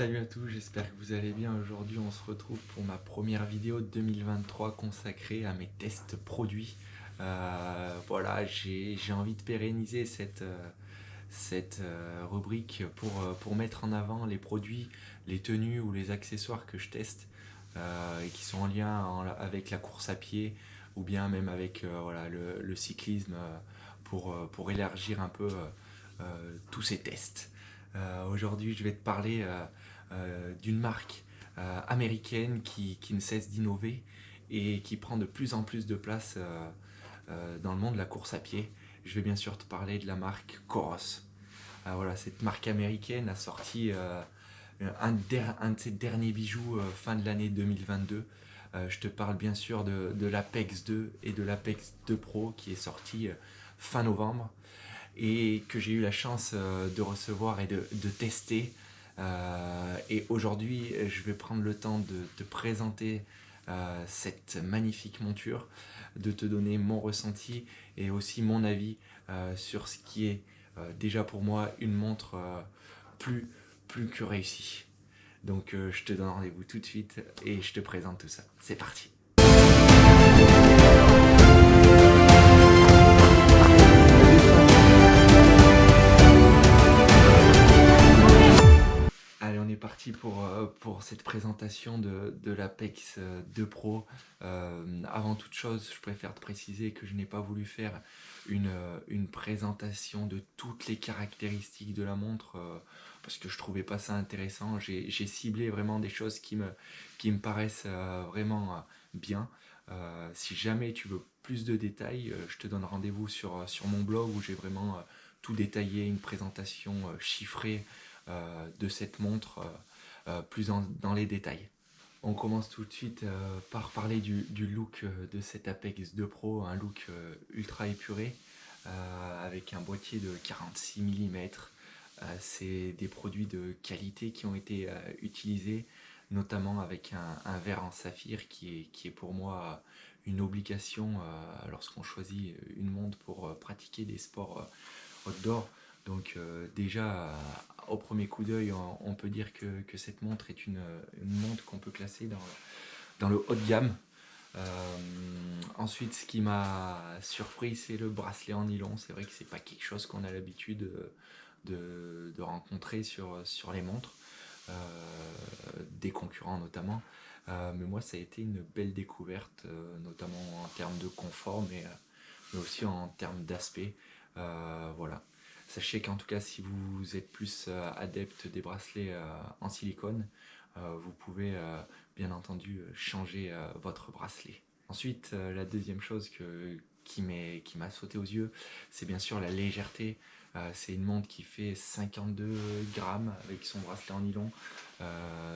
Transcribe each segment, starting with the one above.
Salut à tous, j'espère que vous allez bien. Aujourd'hui, on se retrouve pour ma première vidéo de 2023 consacrée à mes tests produits. Voilà, j'ai envie de pérenniser cette rubrique pour mettre en avant les produits, les tenues ou les accessoires que je teste et qui sont en lien avec la course à pied ou bien même avec voilà, le cyclisme pour élargir un peu tous ces tests. Aujourd'hui, je vais te parler d'une marque américaine qui ne cesse d'innover et qui prend de plus en plus de place dans le monde de la course à pied. Je vais bien sûr te parler de la marque Coros. Voilà, cette marque américaine a sorti un de ses derniers bijoux fin de l'année 2022. Je te parle bien sûr de l'Apex 2 et de l'Apex 2 Pro qui est sorti fin novembre et que j'ai eu la chance de recevoir et de tester. Et aujourd'hui, je vais prendre le temps de te présenter cette magnifique monture, de te donner mon ressenti et aussi mon avis sur ce qui est déjà pour moi une montre plus, plus que réussie. Donc je te donne rendez-vous tout de suite et je te présente tout ça. C'est parti. Allez, on est parti pour cette présentation de l'Apex 2 Pro. Avant toute chose, je préfère te préciser que je n'ai pas voulu faire une présentation de toutes les caractéristiques de la montre parce que je trouvais pas ça intéressant. J'ai ciblé vraiment des choses qui me paraissent vraiment bien. Si jamais tu veux plus de détails, je te donne rendez-vous sur mon blog où j'ai vraiment tout détaillé, une présentation chiffrée de cette montre plus dans les détails. On commence tout de suite par parler du look de cette Apex 2 Pro, un look ultra épuré avec un boîtier de 46 mm. C'est des produits de qualité qui ont été utilisés, notamment avec un verre en saphir qui est pour moi une obligation lorsqu'on choisit une montre pour pratiquer des sports outdoor. Donc déjà, au premier coup d'œil, on peut dire que cette montre est une montre qu'on peut classer dans le haut de gamme. Ensuite, ce qui m'a surpris, c'est le bracelet en nylon. C'est vrai que c'est pas quelque chose qu'on a l'habitude de rencontrer sur les montres, des concurrents notamment. Mais moi, ça a été une belle découverte, notamment en termes de confort, mais aussi en termes d'aspect. Voilà. Sachez qu'en tout cas, si vous êtes plus adepte des bracelets en silicone, vous pouvez bien entendu changer votre bracelet. Ensuite, la deuxième chose qui m'a sauté aux yeux, c'est bien sûr la légèreté. C'est une montre qui fait 52 grammes avec son bracelet en nylon,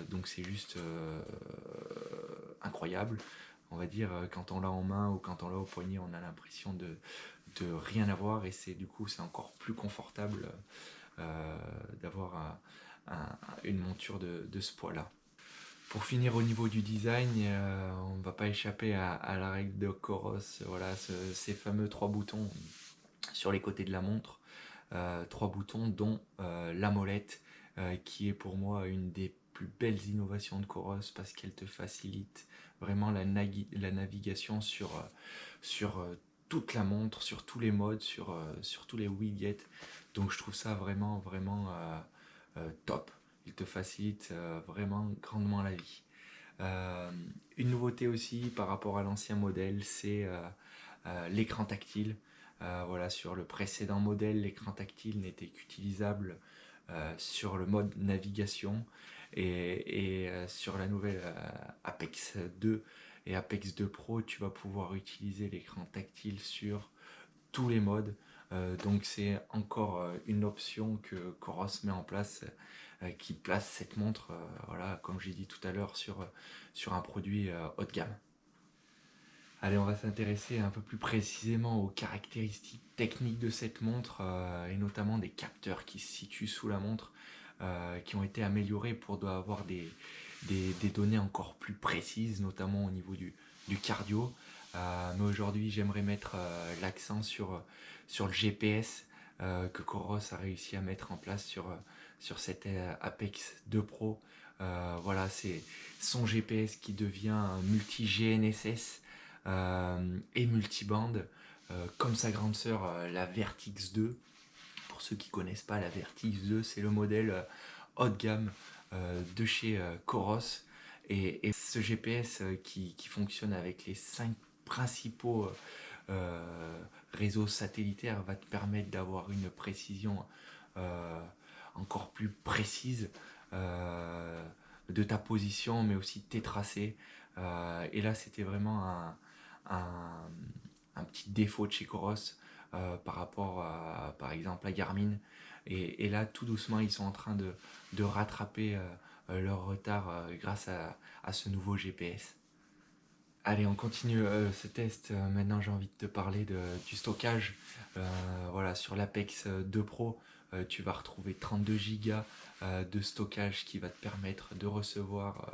donc c'est juste incroyable. On va dire, quand on l'a en main ou quand on l'a au poignet, on a l'impression de rien avoir et du coup c'est encore plus confortable d'avoir une monture de ce poids là. Pour finir au niveau du design, on ne va pas échapper à la règle de Coros, voilà, ces fameux trois boutons sur les côtés de la montre, trois boutons dont la molette qui est pour moi une des plus belles innovations de Coros parce qu'elle te facilite vraiment la navigation sur toute la montre, sur tous les modes, sur tous les widgets. Donc je trouve ça vraiment top. Il te facilite vraiment grandement la vie. Une nouveauté aussi par rapport à l'ancien modèle, c'est l'écran tactile. Voilà, sur le précédent modèle, l'écran tactile n'était qu'utilisable sur le mode navigation et sur la nouvelle Apex 2 et Apex 2 Pro, tu vas pouvoir utiliser l'écran tactile sur tous les modes. Donc c'est encore une option que Coros met en place qui place cette montre, voilà, comme j'ai dit tout à l'heure, sur un produit haut de gamme. Allez, on va s'intéresser un peu plus précisément aux caractéristiques techniques de cette montre et notamment des capteurs qui se situent sous la montre qui ont été améliorés pour avoir des données encore plus précises, notamment au niveau du cardio. Mais aujourd'hui, j'aimerais mettre l'accent sur le GPS que Coros a réussi à mettre en place sur cette Apex 2 Pro. Voilà, c'est son GPS qui devient multi-GNSS et multibande, comme sa grande sœur, la Vertix 2. Pour ceux qui ne connaissent pas, la Vertix 2, c'est le modèle haut de gamme de chez Coros. Et ce GPS qui fonctionne avec les 5 principaux réseaux satellitaires va te permettre d'avoir une précision encore plus précise de ta position, mais aussi de tes tracés. Et là, c'était vraiment un petit défaut de chez Coros par rapport à, par exemple, à Garmin. Et là, tout doucement, ils sont en train de rattraper leur retard grâce à ce nouveau GPS. Allez, on continue ce test. Maintenant, j'ai envie de te parler du stockage. Voilà, sur l'Apex 2 Pro, tu vas retrouver 32 Go de stockage qui va te permettre de recevoir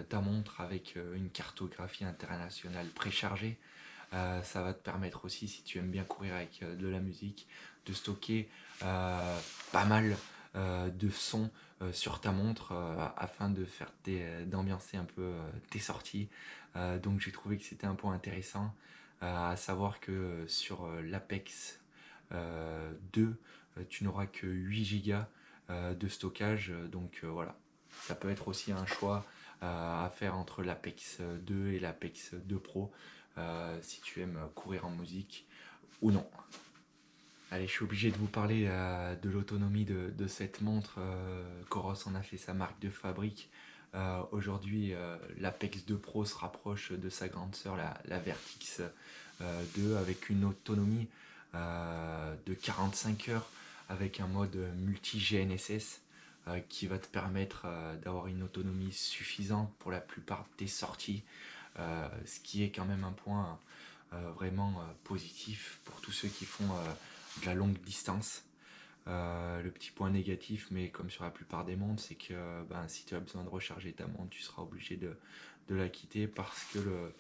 ta montre avec une cartographie internationale préchargée. Ça va te permettre aussi, si tu aimes bien courir avec de la musique, de stocker pas mal de sons sur ta montre afin de faire d'ambiancer un peu tes sorties. Donc j'ai trouvé que c'était un point intéressant, à savoir que sur l'Apex 2, tu n'auras que 8 Go de stockage. Donc voilà, ça peut être aussi un choix à faire entre l'Apex 2 et l'Apex 2 Pro. Si tu aimes courir en musique ou non. Allez, je suis obligé de vous parler de l'autonomie de cette montre. Coros en a fait sa marque de fabrique. Aujourd'hui, l'Apex 2 Pro se rapproche de sa grande sœur, la Vertix 2, avec une autonomie de 45 heures, avec un mode multi-GNSS qui va te permettre d'avoir une autonomie suffisante pour la plupart des sorties. Ce qui est quand même un point vraiment positif pour tous ceux qui font de la longue distance. Le petit point négatif, mais comme sur la plupart des montres, c'est que si tu as besoin de recharger ta montre, tu seras obligé de la quitter parce que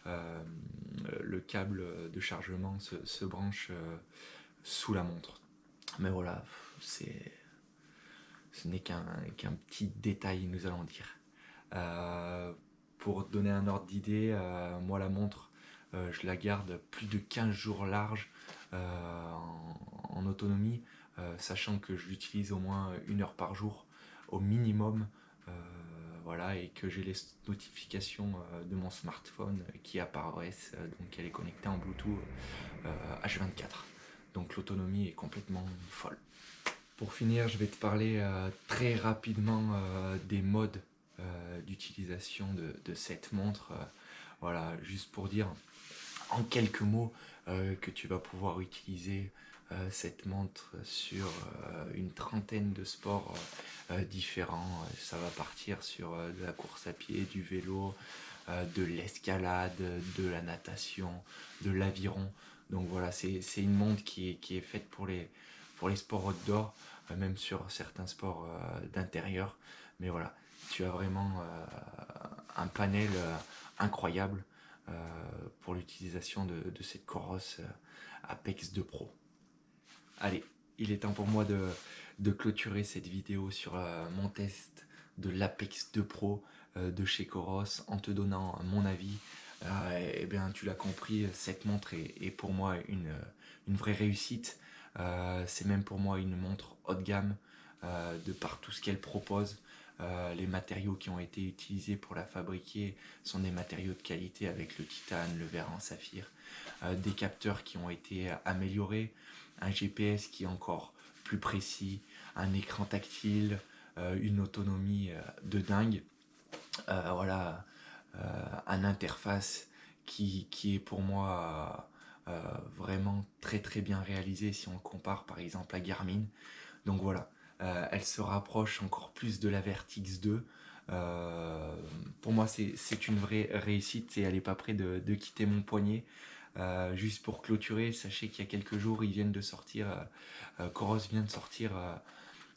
le câble de chargement se branche sous la montre. Mais voilà, ce n'est qu'un petit détail, nous allons dire. Pour donner un ordre d'idée, moi la montre, je la garde plus de 15 jours larges en autonomie, sachant que je l'utilise au moins 1 heure par jour au minimum. Voilà, et que j'ai les notifications de mon smartphone qui apparaissent, donc elle est connectée en Bluetooth H24. Donc l'autonomie est complètement folle. Pour finir, je vais te parler très rapidement des modes d'utilisation de cette montre. Voilà, juste pour dire en quelques mots que tu vas pouvoir utiliser cette montre sur une trentaine de sports différents. Ça va partir sur de la course à pied, du vélo, de l'escalade, de la natation, de l'aviron. Donc voilà, c'est une montre qui est faite pour les sports outdoor, même sur certains sports d'intérieur. Mais voilà, tu as vraiment un panel incroyable pour l'utilisation de cette Coros Apex 2 Pro. Allez, il est temps pour moi de clôturer cette vidéo sur mon test de l'Apex 2 Pro de chez Coros en te donnant mon avis. Eh bien, tu l'as compris, cette montre est pour moi une vraie réussite. C'est même pour moi une montre haut de gamme de par tout ce qu'elle propose. Les matériaux qui ont été utilisés pour la fabriquer sont des matériaux de qualité avec le titane, le verre en saphir, des capteurs qui ont été améliorés, un GPS qui est encore plus précis, un écran tactile, une autonomie de dingue. Voilà, une interface qui est pour moi vraiment très très bien réalisée si on le compare par exemple à Garmin. Donc voilà, elle se rapproche encore plus de la Vertix 2. Pour moi, c'est une vraie réussite et elle n'est pas près de quitter mon poignet. Juste pour clôturer, sachez qu'il y a quelques jours, ils viennent de sortir, Coros vient de sortir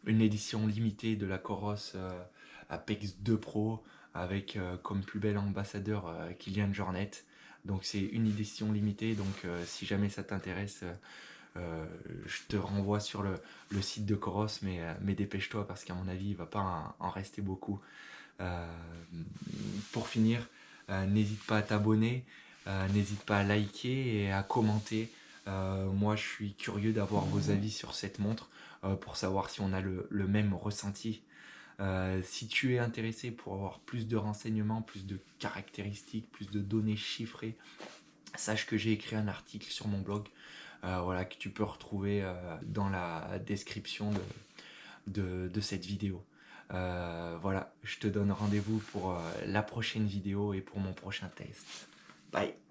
une édition limitée de la Coros Apex 2 Pro avec comme plus bel ambassadeur Kylian Jornet. Donc c'est une édition limitée, donc si jamais ça t'intéresse, Je te renvoie sur le site de Coros, mais dépêche-toi parce qu'à mon avis, il va pas en rester beaucoup. Euh, pour finir, n'hésite pas à t'abonner, n'hésite pas à liker et à commenter. Moi, je suis curieux d'avoir vos avis sur cette montre pour savoir si on a le même ressenti. Si tu es intéressé pour avoir plus de renseignements, plus de caractéristiques, plus de données chiffrées, sache que j'ai écrit un article sur mon blog, voilà, que tu peux retrouver dans la description de cette vidéo. Voilà, je te donne rendez-vous pour la prochaine vidéo et pour mon prochain test. Bye.